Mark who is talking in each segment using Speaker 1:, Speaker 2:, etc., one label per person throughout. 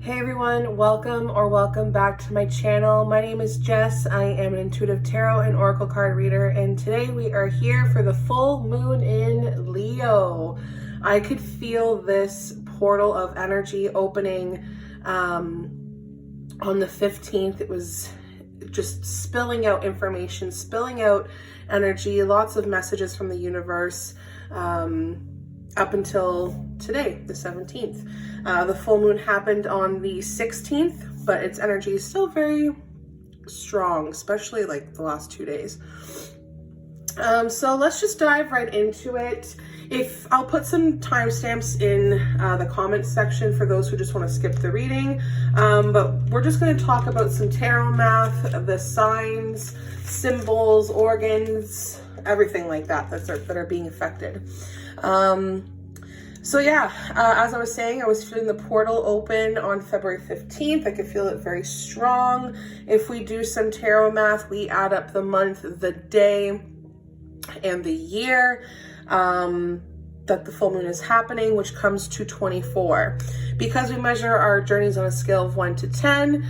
Speaker 1: Hey everyone, welcome back to my channel. My name is Jess. I am an intuitive tarot and oracle card reader, and today we are here for the full moon in Leo. I could feel this portal of energy opening on the 15th. It was just spilling out information, spilling out energy, lots of messages from the universe up until today, the 17th. The full moon happened on the 16th, but its energy is still very strong, especially like the last 2 days. So let's just dive right into it. I'll put some timestamps in the comments section for those who just want to skip the reading. But we're just going to talk about some tarot math, the signs, symbols, organs, everything like that that are being affected. So yeah, as I was saying, I was feeling the portal open on February 15th. I could feel it very strong. If we do some tarot math, we add up the month, the day, and the year that the full moon is happening, which comes to 24. Because we measure our journeys on a scale of 1 to 10,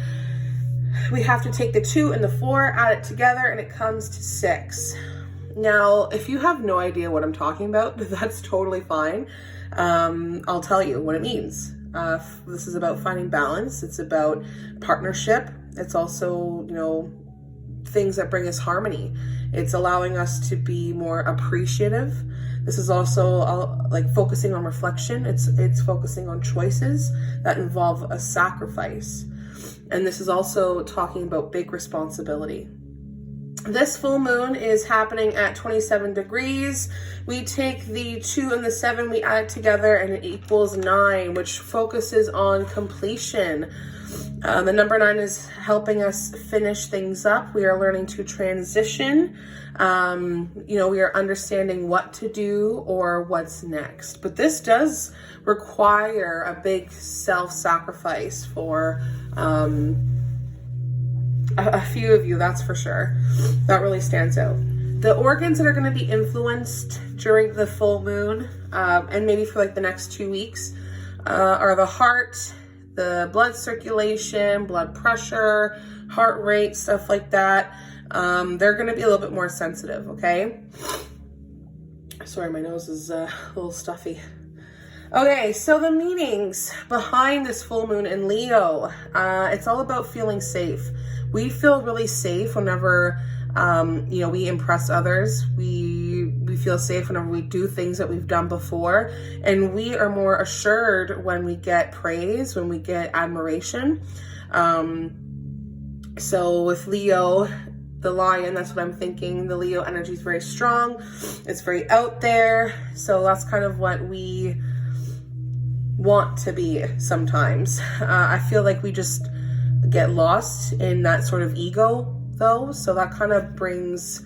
Speaker 1: we have to take the 2 and the 4, add it together, and it comes to 6. Now, if you have no idea what I'm talking about, that's totally fine. I'll tell you what it means. This is about finding balance. It's about partnership. It's also, things that bring us harmony. It's allowing us to be more appreciative. This is also like focusing on reflection. It's focusing on choices that involve a sacrifice. And this is also talking about big responsibility. This full moon is happening at 27 degrees. We take the 2 and the 7, we add it together, and it equals 9, which focuses on completion. The number 9 is helping us finish things up. We are learning to transition. We are understanding what to do or what's next. But this does require a big self-sacrifice for a few of you, that's for sure. That really stands out. The organs that are going to be influenced during the full moon, and maybe for like the next 2 weeks, are the heart, the blood circulation, blood pressure, heart rate, stuff like that. They're going to be a little bit more sensitive, okay? Sorry, my nose is a little stuffy. Okay, so the meanings behind this full moon in Leo, it's all about feeling safe. We feel really safe whenever, we impress others. We feel safe whenever we do things that we've done before. And we are more assured when we get praise, when we get admiration. So with Leo, the lion, that's what I'm thinking. The Leo energy is very strong. It's very out there. So that's kind of what we want to be sometimes. I feel like we just get lost in that sort of ego though, so that kind of brings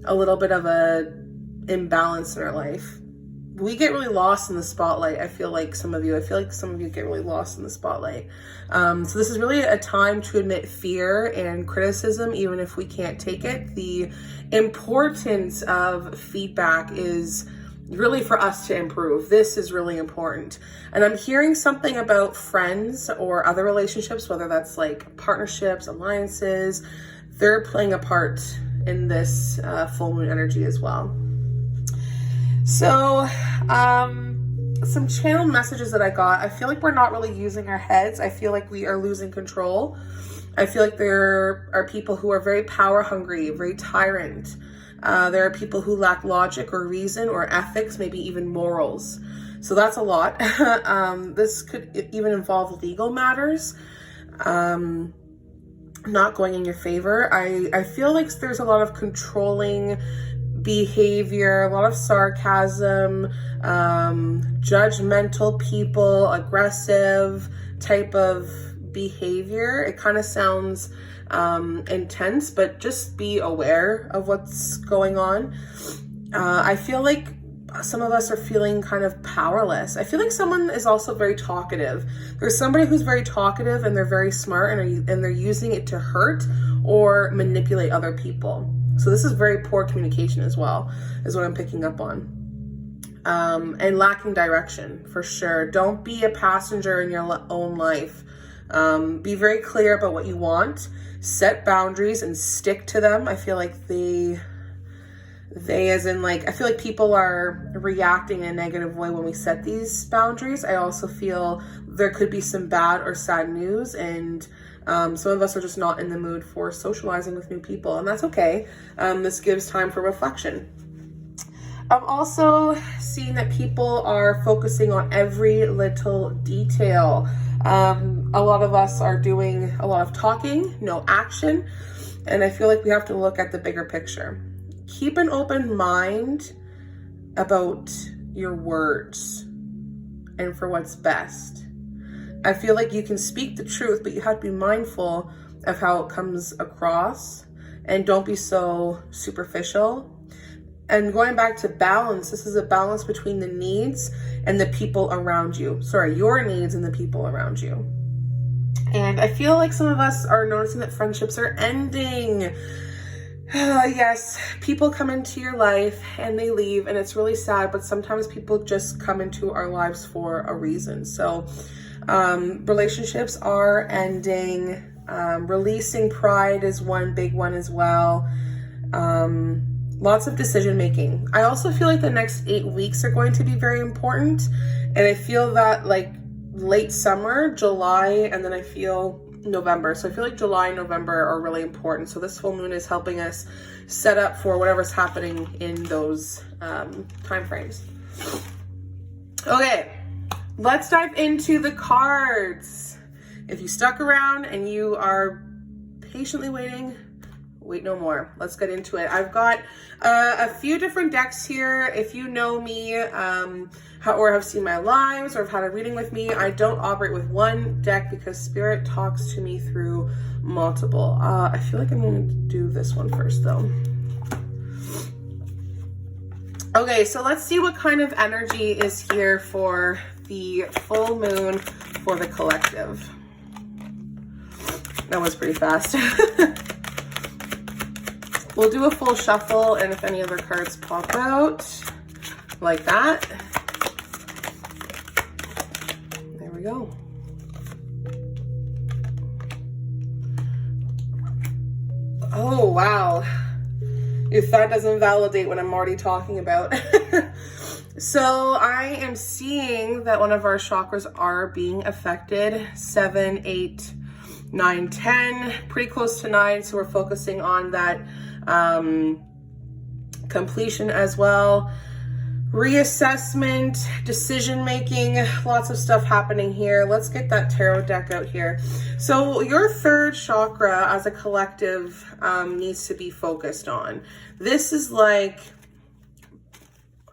Speaker 1: a little bit of a imbalance in our life. We get really lost in the spotlight. I feel like some of you get really lost in the spotlight. So this is really a time to admit fear and criticism, even if we can't take it. The importance of feedback is really for us to improve. This is really important. And I'm hearing something about friends or other relationships, whether that's like partnerships, alliances, they're playing a part in this full moon energy as well. So, some channeled messages that I got, I feel like we're not really using our heads. I feel like we are losing control. I feel like there are people who are very power hungry, very tyrant. There are people who lack logic or reason or ethics, maybe even morals. So that's a lot. This could even involve legal matters not going in your favor. I feel like there's a lot of controlling behavior, a lot of sarcasm, judgmental people, aggressive type of behavior. It kind of sounds intense, but just be aware of what's going on. I feel like some of us are feeling kind of powerless. I feel like someone is also very talkative. There's somebody who's very talkative and they're very smart and they're using it to hurt or manipulate other people. So this is very poor communication as well, is what I'm picking up on. And lacking direction, for sure. Don't be a passenger in your own life. Be very clear about what you want. Set boundaries and stick to them. I feel like they as in like, I feel like people are reacting in a negative way when we set these boundaries. I also feel there could be some bad or sad news, and some of us are just not in the mood for socializing with new people, and that's okay. This gives time for reflection. I'm also seeing that people are focusing on every little detail. A lot of us are doing a lot of talking, no action, and I feel like we have to look at the bigger picture. Keep an open mind about your words and for what's best. I feel like you can speak the truth, but you have to be mindful of how it comes across, and don't be so superficial. And going back to balance, this is a balance between the needs and the people around you. Sorry, your needs and the people around you. And I feel like some of us are noticing that friendships are ending. Yes, people come into your life and they leave, and it's really sad, but sometimes people just come into our lives for a reason. So relationships are ending. Releasing pride is one big one as well. Lots of decision making. I also feel like the next 8 weeks are going to be very important, and I feel that like late summer, July, and then I feel November. So I feel like July and November are really important. So this full moon is helping us set up for whatever's happening in those time frames. Okay, let's dive into the cards. If you stuck around and you are patiently waiting, wait no more. Let's get into it. I've got a few different decks here. If you know me or have seen my lives or have had a reading with me, I don't operate with one deck because Spirit talks to me through multiple. I feel like I'm going to do this one first though. Okay, so let's see what kind of energy is here for the full moon for the collective. That was pretty fast. We'll do a full shuffle, and if any other cards pop out, like that. There we go. Oh, wow. If that doesn't validate what I'm already talking about. So I am seeing that one of our chakras are being affected. 7, 8, 9, 10, pretty close to 9. So we're focusing on that completion as well. Reassessment, decision making, lots of stuff happening here. Let's get that tarot deck out here. So your third chakra as a collective needs to be focused on. This is like,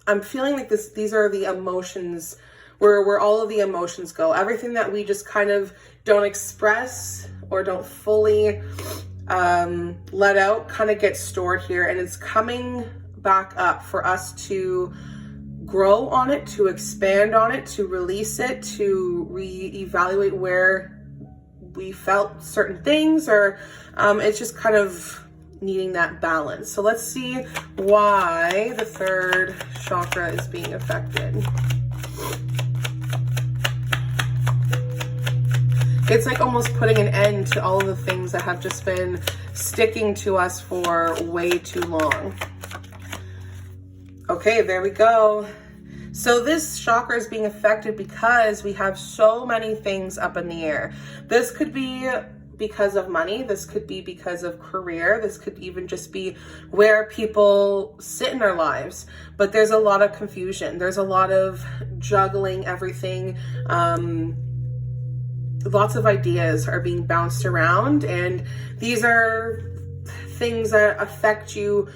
Speaker 1: I'm feeling like these are the emotions where all of the emotions go. Everything that we just kind of don't express or don't fully let out kind of gets stored here, and it's coming back up for us to grow on it, to expand on it, to release it, to reevaluate where we felt certain things, or it's just kind of needing that balance. So let's see why the third chakra is being affected. It's like almost putting an end to all of the things that have just been sticking to us for way too long. Okay, there we go. So this chakra is being affected because we have so many things up in the air. This could be because of money. This could be because of career. This could even just be where people sit in our lives. But there's a lot of confusion. There's a lot of juggling everything. Lots of ideas are being bounced around, and these are things that affect you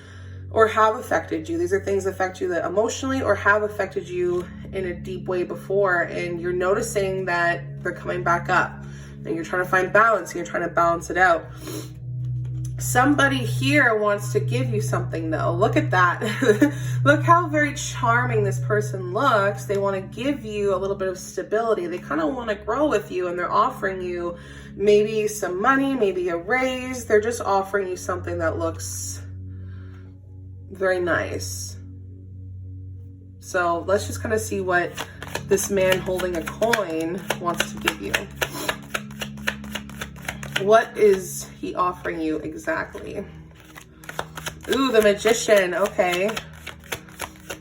Speaker 1: or have affected you. These are things that affect you that emotionally or have affected you in a deep way before, and you're noticing that they're coming back up, and you're trying to find balance, and you're trying to balance it out. Somebody here wants to give you something though. Look at that. Look how very charming this person looks. They want to give you a little bit of stability. They kind of want to grow with you, and they're offering you maybe some money, maybe a raise. They're just offering you something that looks very nice. So let's just kind of see what this man holding a coin wants to give you. What is he offering you exactly? Ooh, the Magician. Okay.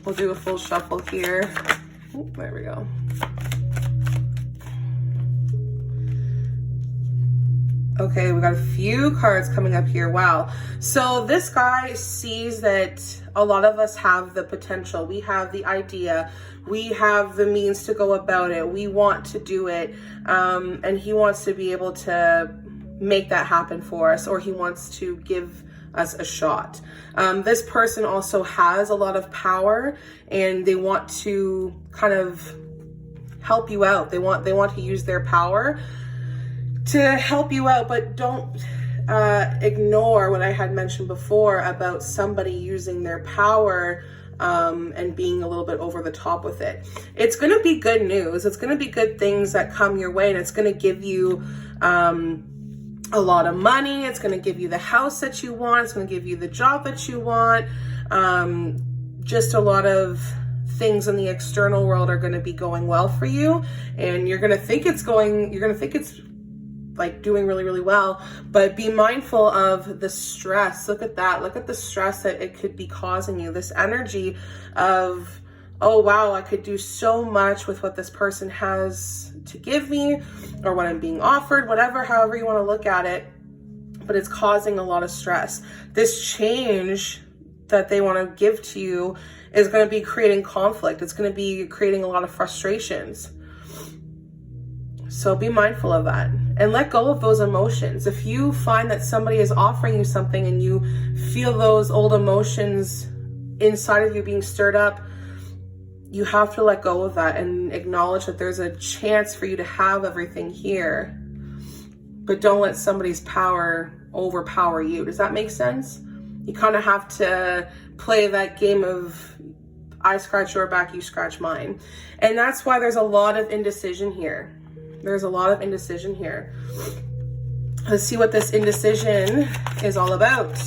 Speaker 1: We'll do a full shuffle here. Ooh, there we go. Okay, we got a few cards coming up here. Wow. So this guy sees that a lot of us have the potential. We have the idea. We have the means to go about it. We want to do it. And he wants to be able to make that happen for us, or he wants to give us a shot. This person also has a lot of power, and they want to kind of help you out. They want to use their power to help you out, but don't ignore what I had mentioned before about somebody using their power and being a little bit over the top with it. It's going to be good news. It's going to be good things that come your way, and it's going to give you a lot of money. It's going to give you the house that you want. It's going to give you the job that you want. Just a lot of things in the external world are going to be going well for you, and you're going to think it's like doing really, really well, but be mindful of the stress. Look at that. Look at the stress that it could be causing you. This energy of, oh wow, I could do so much with what this person has to give me, or what I'm being offered, whatever, however you want to look at it, but it's causing a lot of stress. This change that they want to give to you is going to be creating conflict. It's going to be creating a lot of frustrations. So be mindful of that and let go of those emotions. If you find that somebody is offering you something and you feel those old emotions inside of you being stirred up, you have to let go of that and acknowledge that there's a chance for you to have everything here, but don't let somebody's power overpower you. Does that make sense? You kind of have to play that game of I scratch your back, you scratch mine. And that's why there's a lot of indecision here. There's a lot of indecision here. Let's see what this indecision is all about.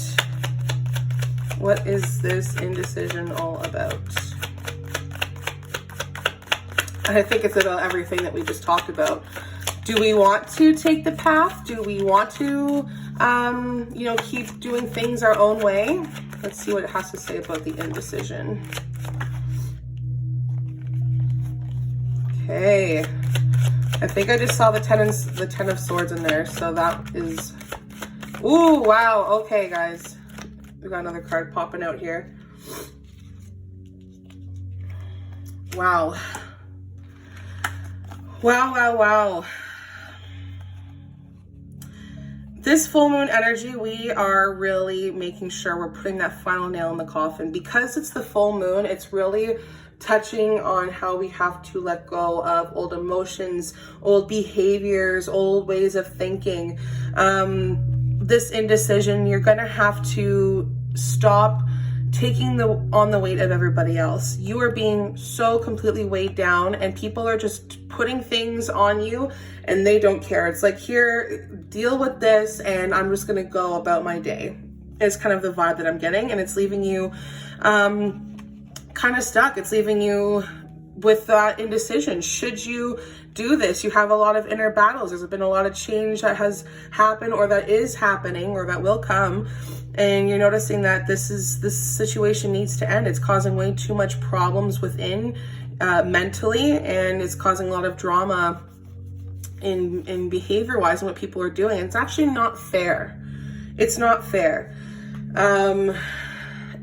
Speaker 1: What is this indecision all about? I think it's about everything that we just talked about. Do we want to take the path? Do we want to, keep doing things our own way? Let's see what it has to say about the indecision. Okay. I think I just saw the Ten of Swords in there, so that is, ooh, wow, okay, guys. We got another card popping out here. Wow. Wow, wow, wow. This full moon energy, we are really making sure we're putting that final nail in the coffin. Because it's the full moon, it's really touching on how we have to let go of old emotions, old behaviors, old ways of thinking. This indecision, you're gonna have to stop taking on the weight of everybody else. You are being so completely weighed down, and people are just putting things on you and they don't care. It's like, here, deal with this, and I'm just gonna go about my day. It's kind of the vibe that I'm getting, and it's leaving you kind of stuck. It's leaving you with that indecision. Should you do this? You have a lot of inner battles. There's been a lot of change that has happened, or that is happening, or that will come, and you're noticing that this situation needs to end. It's causing way too much problems within mentally, and it's causing a lot of drama in behavior wise and what people are doing. It's actually not fair. It's not fair.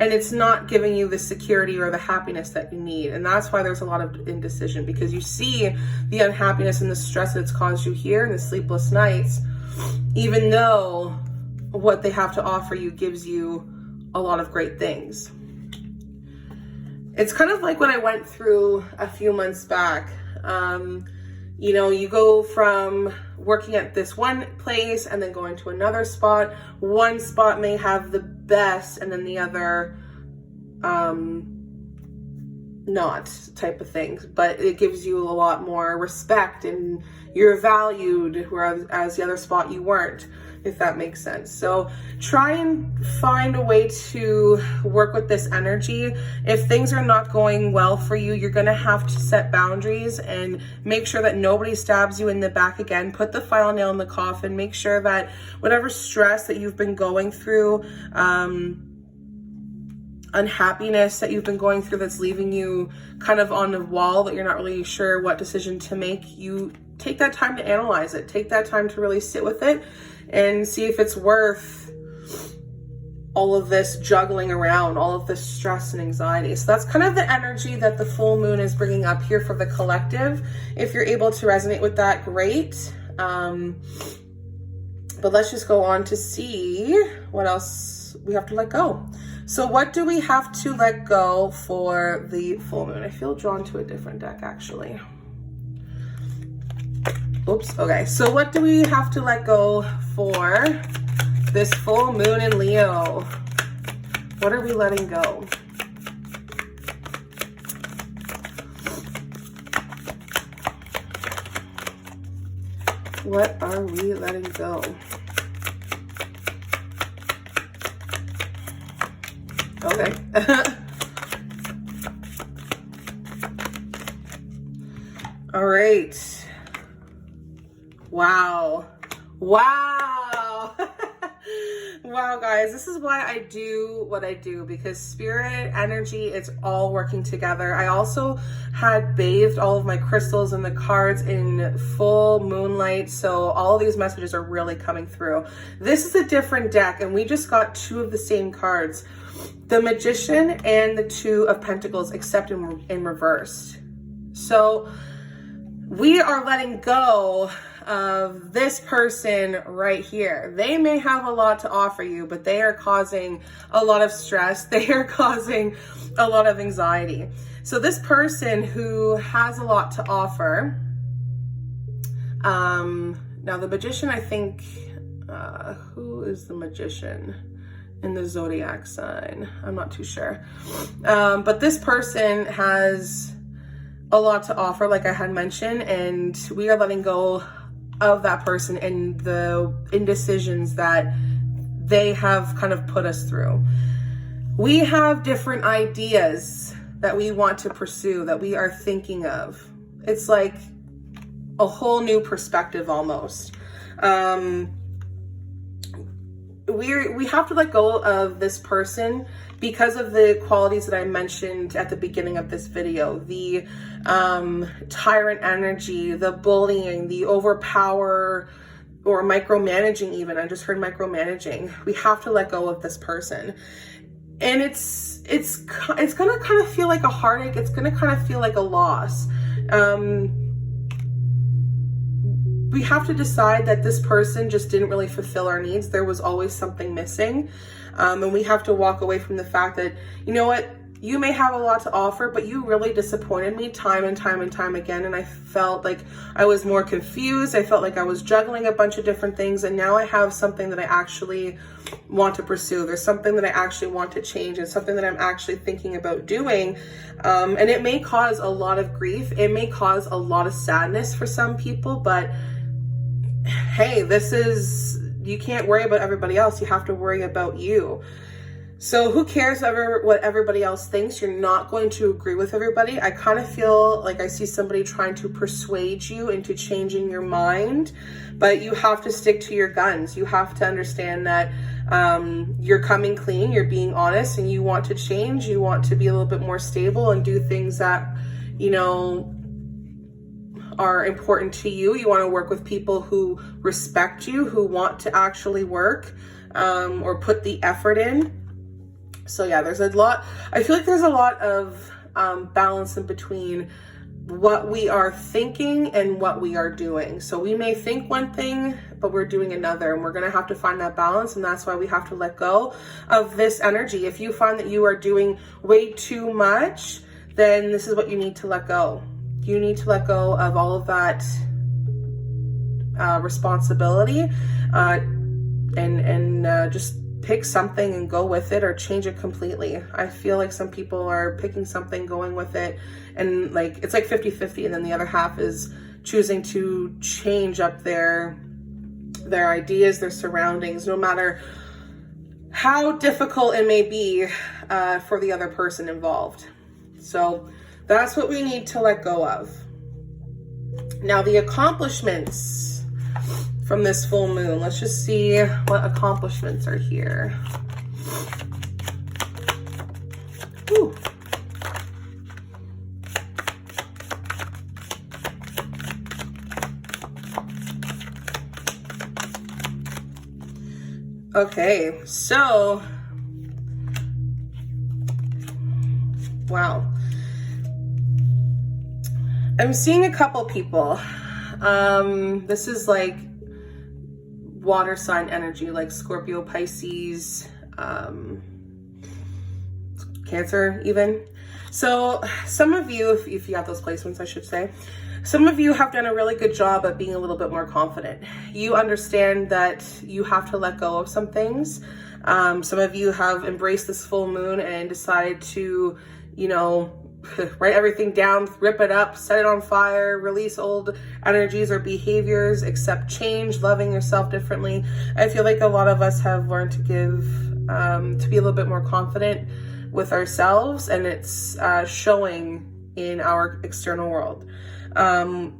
Speaker 1: And it's not giving you the security or the happiness that you need. And that's why there's a lot of indecision, because you see the unhappiness and the stress that it's caused you here and the sleepless nights, even though what they have to offer you gives you a lot of great things. It's kind of like what I went through a few months back. You go from working at this one place and then going to another spot. One spot may have the best, and then the other not type of thing, but it gives you a lot more respect and you're valued, whereas the other spot you weren't, if that makes sense. So try and find a way to work with this energy. If things are not going well for you, you're going to have to set boundaries and make sure that nobody stabs you in the back again. Put the final nail in the coffin. Make sure that whatever stress that you've been going through, unhappiness that you've been going through that's leaving you kind of on the wall, that you're not really sure what decision to make, you take that time to analyze it. Take that time to really sit with it and see if it's worth all of this juggling around, all of this stress and anxiety. So that's kind of the energy that the full moon is bringing up here for the collective. If you're able to resonate with that, great. But let's just go on to see what else we have to let go. So what do we have to let go for the full moon? I feel drawn to a different deck, actually. Oops, okay. So what do we have to let go for this full moon in Leo? What are we letting go? What are we letting go? Okay. All right. Wow. Wow. Wow, guys, this is why I do what I do, because spirit, energy, it's all working together. I also had bathed all of my crystals and the cards in full moonlight, so all of these messages are really coming through. This is a different deck, and we just got two of the same cards. The Magician and the Two of Pentacles, except in reversed. So we are letting go of this person right here. They may have a lot to offer you, but they are causing a lot of stress. They are causing a lot of anxiety. So this person who has a lot to offer, now the Magician, I think, who is the Magician in the zodiac sign? I'm not too sure. But this person has a lot to offer, like I had mentioned, and we are letting go of that person and the indecisions that they have kind of put us through. We have different ideas that we want to pursue, that we are thinking of. It's like a whole new perspective almost. We have to let go of this person because of the qualities that I mentioned at the beginning of this video. The tyrant energy, the bullying, the overpower, or micromanaging even. I just heard micromanaging. We have to let go of this person. And it's gonna kind of feel like a heartache. It's gonna kind of feel like a loss. We have to decide that this person just didn't really fulfill our needs. There was always something missing. And we have to walk away from the fact that, you know what, you may have a lot to offer, but you really disappointed me time and time and time again. And I felt like I was more confused. I felt like I was juggling a bunch of different things. And now I have something that I actually want to pursue. There's something that I actually want to change, and something that I'm actually thinking about doing. And it may cause a lot of grief. It may cause a lot of sadness for some people, but hey, you can't worry about everybody else. You have to worry about you. So who cares what everybody else thinks? You're not going to agree with everybody. I kind of feel like I see somebody trying to persuade you into changing your mind, but you have to stick to your guns. You have to understand that you're coming clean, you're being honest, and you want to change. You want to be a little bit more stable and do things that, you know, are important to you. You want to work with people who respect you, who want to actually work or put the effort in. So yeah, there's a lot, I feel like there's a lot of balance in between what we are thinking and what we are doing. So we may think one thing, but we're doing another, and we're going to have to find that balance. And that's why we have to let go of this energy. If you find that you are doing way too much, then this is what you need to let go. You need to let go of all of that responsibility and just pick something and go with it, or change it completely. I feel like some people are picking something, going with it, and like it's like 50-50, and then the other half is choosing to change up their ideas, their surroundings, no matter how difficult it may be for the other person involved. So that's what we need to let go of. Now, the accomplishments from this full moon. Let's just see what accomplishments are here. Ooh. Okay, so, wow. I'm seeing a couple people. This is like water sign energy, like Scorpio, Pisces, Cancer even. So some of you, if you have those placements, I should say, some of you have done a really good job at being a little bit more confident. You understand that you have to let go of some things. Some of you have embraced this full moon and decided to, you know, write everything down, rip it up, set it on fire, release old energies or behaviors, accept change, loving yourself differently. I feel like a lot of us have learned to give, to be a little bit more confident with ourselves, and it's showing in our external world. And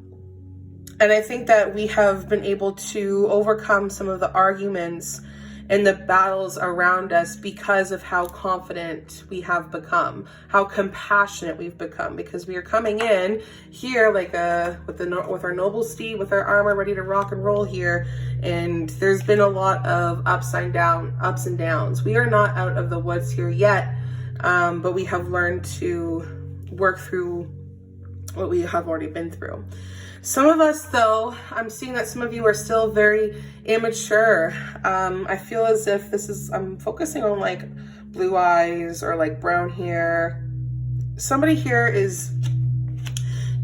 Speaker 1: I think that we have been able to overcome some of the arguments and the battles around us because of how confident we have become, how compassionate we've become, because we are coming in here like with our noble steed, with our armor ready to rock and roll here. And there's been a lot of ups and downs. We are not out of the woods here yet, but we have learned to work through what we have already been through. Some of us, though, I'm seeing that some of you are still very immature. I feel as if I'm focusing on like blue eyes or like brown hair. Somebody here is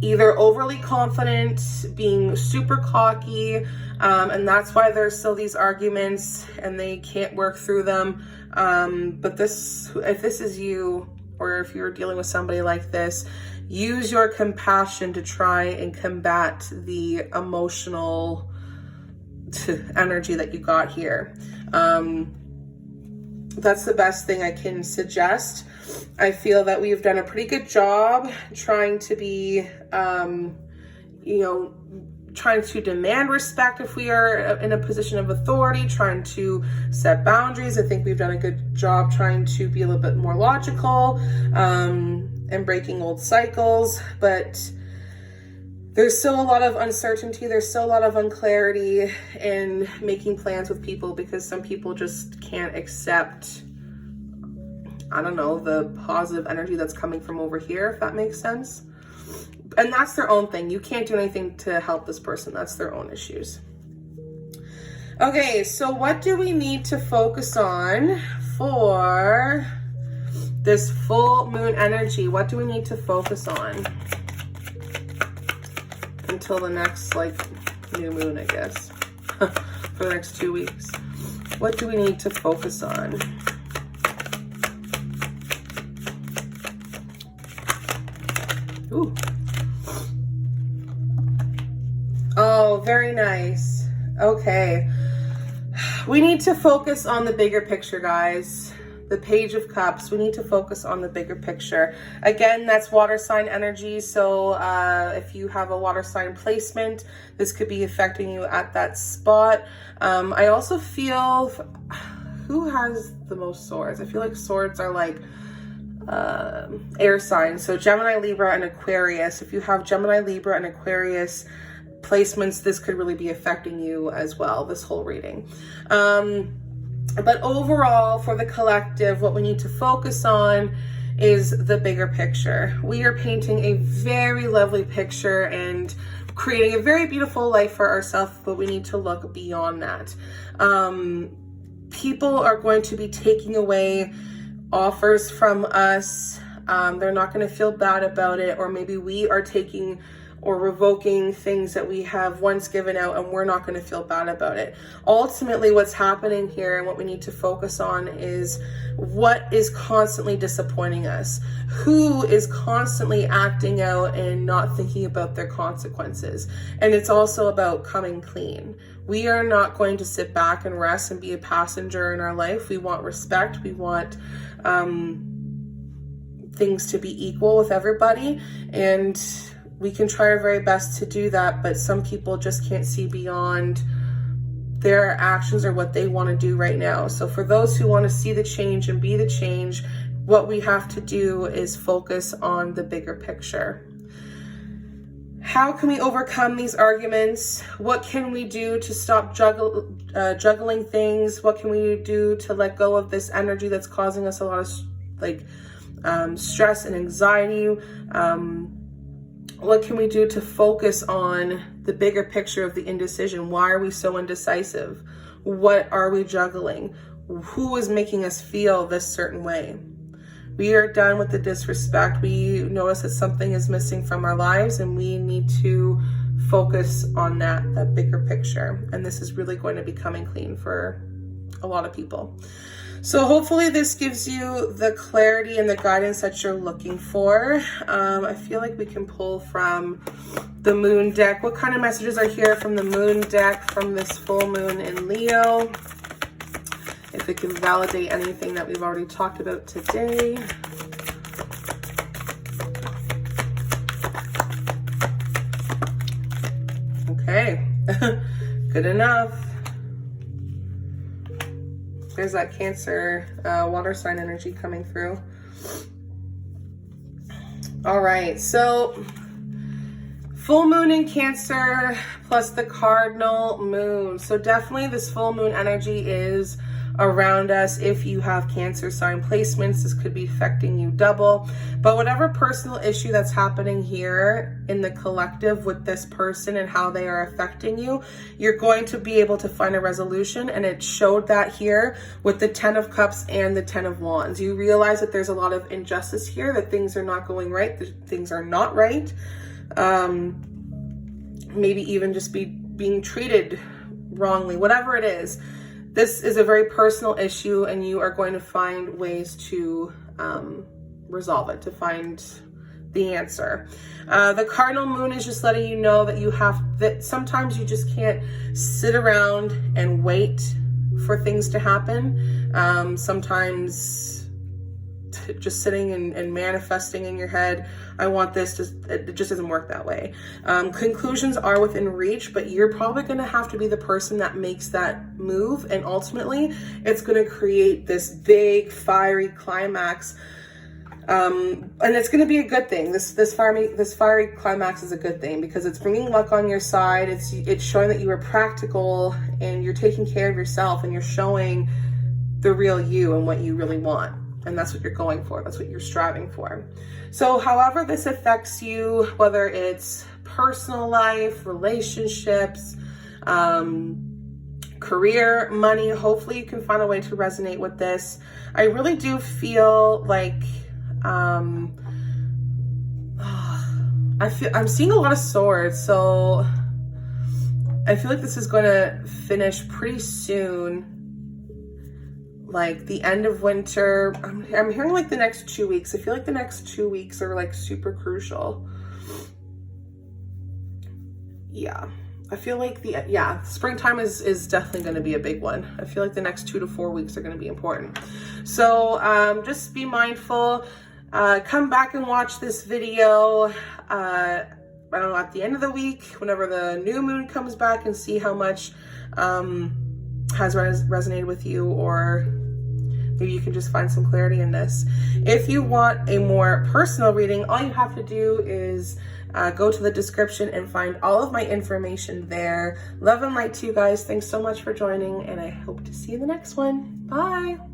Speaker 1: either overly confident, being super cocky, and that's why there's still these arguments and they can't work through them. But if this is you, or if you're dealing with somebody like this, use your compassion to try and combat the emotional energy that you got here. That's the best thing I can suggest. I feel that we've done a pretty good job trying to be, trying to demand respect if we are in a position of authority, trying to set boundaries. I think we've done a good job trying to be a little bit more logical, and breaking old cycles, but there's still a lot of uncertainty. There's still a lot of unclarity in making plans with people, because some people just can't accept, I don't know, the positive energy that's coming from over here, if that makes sense. And that's their own thing. You can't do anything to help this person. That's their own issues. Okay, so what do we need to focus on for this full moon energy? What do we need to focus on until the next new moon, I guess, for the next 2 weeks? What do we need to focus on? Ooh. Oh, very nice. Okay. We need to focus on the bigger picture, guys. The Page of Cups. We need to focus on the bigger picture. Again, that's water sign energy. So if you have a water sign placement, this could be affecting you at that spot. I also feel, who has the most swords? I feel like swords are like air signs. So Gemini, Libra, and Aquarius. If you have Gemini, Libra, and Aquarius placements, this could really be affecting you as well, this whole reading. But overall, for the collective, what we need to focus on is the bigger picture. We are painting a very lovely picture and creating a very beautiful life for ourselves, but we need to look beyond that. People are going to be taking away offers from us. They're not going to feel bad about it, or maybe we are taking or revoking things that we have once given out and we're not going to feel bad about it. Ultimately, what's happening here and what we need to focus on is what is constantly disappointing us, who is constantly acting out and not thinking about their consequences. And it's also about coming clean. We are not going to sit back and rest and be a passenger in our life. We want respect. We want things to be equal with everybody, and we can try our very best to do that, but some people just can't see beyond their actions or what they want to do right now. So for those who want to see the change and be the change, what we have to do is focus on the bigger picture. How can we overcome these arguments? What can we do to stop juggling things? What can we do to let go of this energy that's causing us a lot of stress and anxiety? What can we do to focus on the bigger picture of the indecision? Why are we so indecisive? What are we juggling? Who is making us feel this certain way? We are done with the disrespect. We notice that something is missing from our lives, and we need to focus on that bigger picture. And this is really going to be coming clean for a lot of people. So hopefully this gives you the clarity and the guidance that you're looking for. I feel like we can pull from the moon deck. What kind of messages are here from the moon deck from this full moon in Leo? If it can validate anything that we've already talked about today. Okay, good enough. There's that Cancer water sign energy coming through. All right, so full moon in Cancer plus the cardinal moon. So definitely this full moon energy is around us. If you have Cancer sign placements, this could be affecting you double. But whatever personal issue that's happening here in the collective with this person and how they are affecting you, you're going to be able to find a resolution. And it showed that here with the 10 of Cups and the 10 of Wands. You realize that there's a lot of injustice here, that things are not going right, that things are not right. Maybe even just being treated wrongly, whatever it is. This is a very personal issue, and you are going to find ways to resolve it, to find the answer. The cardinal moon is just letting you know that sometimes you just can't sit around and wait for things to happen. Sometimes just sitting and manifesting in your head, I want this, it just doesn't work that way. Conclusions are within reach, but you're probably going to have to be the person that makes that move, and ultimately it's going to create this big fiery climax, and it's going to be a good thing. This fiery climax is a good thing because it's bringing luck on your side. It's showing that you are practical and you're taking care of yourself, and you're showing the real you and what you really want. And that's what you're going for. That's what you're striving for. So however this affects you, whether it's personal life, relationships, career, money, hopefully you can find a way to resonate with this. I really do feel like I'm seeing a lot of swords. So I feel like this is going to finish pretty soon. Like the end of winter. I'm hearing like the next 2 weeks. I feel like the next 2 weeks are like super crucial. Yeah, I feel like springtime is definitely going to be a big one. I feel like the next 2 to 4 weeks are going to be important. So just be mindful. Come back and watch this video. I don't know, at the end of the week, whenever the new moon comes back, and see how much has resonated with you, or maybe you can just find some clarity in this. If you want a more personal reading, all you have to do is go to the description and find all of my information there. Love and light to you guys. Thanks so much for joining, and I hope to see you in the next one. Bye.